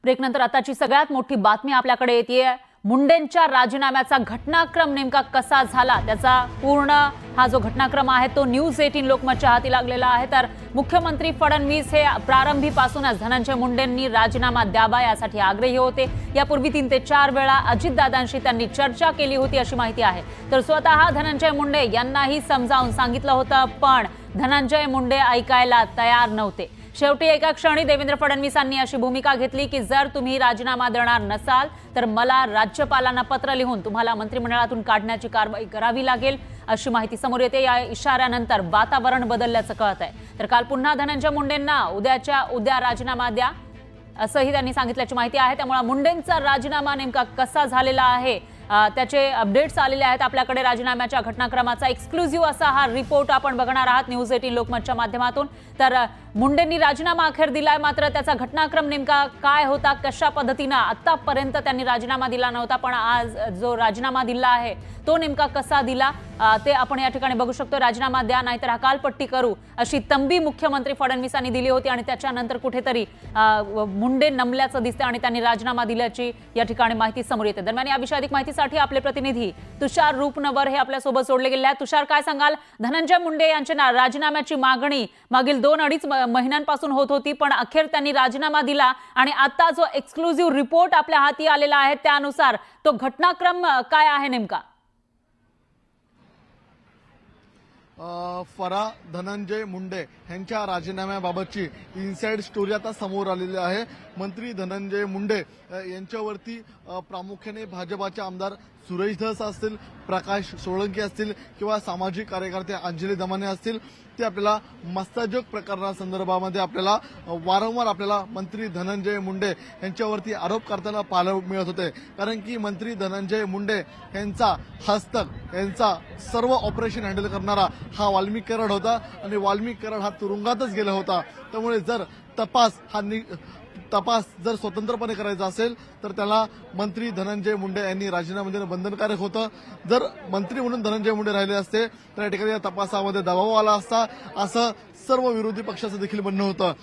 ब्रेकनंतर आताची सगळ्यात मोठी बातमी आपल्याकडे येतेय। मुंडेंच्या राजीनाम्याचा घटनाक्रम नेमका कसा झाला त्याचा पूर्ण हा जो घटनाक्रम आहे तो न्यूज 18 लोकमतच्या हाती लागलेला आहे। तर मुख्यमंत्री फडणवीस हे प्रारंभीपासूनच धनंजय मुंडेंनी राजीनामा द्यावा यासाठी आग्रही होते। यापूर्वी 3 ते 4 वेळा अजितदादांशी त्यांनी चर्चा केली होती अशी माहिती आहे। तर स्वतः धनंजय मुंडे यांनाही समजावून सांगितलं होतं, पण धनंजय मुंडे ऐकायला तयार नव्हते। शेवटी एका क्षणी देवेंद्र फडणवीसांनी अशी भूमिका घेतली की जर तुम्ही राजीनामा देणार नसाल तर मला राज्यपालांना पत्र लिहून तुम्हाला मंत्रिमंडळातून काढण्याची कारवाई करावी लागेल अशी माहिती समोर येते। या इशाऱ्यानंतर वातावरण बदलल्याचं कळत आहे। तर काल पुन्हा धनंजय मुंडेंना उद्याच्या उद्या राजीनामा द्या असंही त्यांनी सांगितल्याची माहिती आहे। त्यामुळे मुंडेंचा राजीनामा नेमका कसा झालेला आहे त्याचे अपडेट्स आलेले आहेत आपल्याकडे। राजीनाम्याच्या घटनाक्रमाचा एक्सक्लुझिव्ह असा हा रिपोर्ट आपण बघणार आहात न्यूज 18 लोकमतच्या माध्यमातून। तर मुंडेंनी राजीनामा अखेर दिलाय, मात्र त्याचा घटनाक्रम नेमका काय होता, कशा पद्धतीने आतापर्यंत त्यांनी राजीनामा दिला नव्हता, पण आज जो राजीनामा दिला आहे तो नेमका कसा दिला ते आपण या ठिकाणी बघू शकतो। राजीनामा द्या नाहीतर हकालपट्टी करू अशी तंबी मुख्यमंत्री फडणवीसांनी दिली होती आणि त्याच्यानंतर कुठेतरी मुंडे नमल्याचं दिसतं आणि त्यांनी राजीनामा दिल्याची या ठिकाणी माहिती समोर येते। दरम्यान या विषयी अधिक माहितीसाठी आपले प्रतिनिधी तुषार रूपनवर हे आपल्या सोबत जोडले गेले आहेत। तुषार, काय सांगाल? धनंजय मुंडे यांच्या राजीनाम्याची मागणी मागील 2-2.5 महिन्यांपासून होत होती, पण अखेर त्यांनी राजीनामा दिला आणि आता जो एक्सक्लुझिव्ह रिपोर्ट आपल्या हाती आलेला आहे त्यानुसार तो घटनाक्रम काय आहे नेमका? फरा धनंजय मुंडे यांच्या राजीनाम्याबाबतची इनसाइड स्टोरी आता समोर आलेली आहे। मंत्री धनंजय मुंडे यांच्यावरती प्रामुख्याने भाजपाचे आमदार सुरेश धस असतील, प्रकाश सोळंकी असतील किंवा सामाजिक कार्यकर्ते अंजली दमाने असतील, ते आपल्याला मस्ताजोग प्रकरणासंदर्भामध्ये आपल्याला वारंवार आपल्याला मंत्री धनंजय मुंडे यांच्यावरती आरोप करताना पाहायला मिळत होते। कारण की मंत्री धनंजय मुंडे यांचा हस्तक यांचा सर्व ऑपरेशन हँडल करणारा हा वाल्मिक कराड होता आणि वाल्मिक कराड हा तुरुंगातच गेला होता। त्यामुळे जर तपास जर स्वतंत्रपणे करायचा असेल तर त्याला मंत्री धनंजय मुंडे यांनी राजीनामा देणं बंधनकारक होतं। जर मंत्री म्हणून धनंजय मुंडे राहिले असते तर या ठिकाणी या तपासामध्ये दबाव आला असता असं सर्व विरोधी पक्षाचं देखील म्हणणं होतं।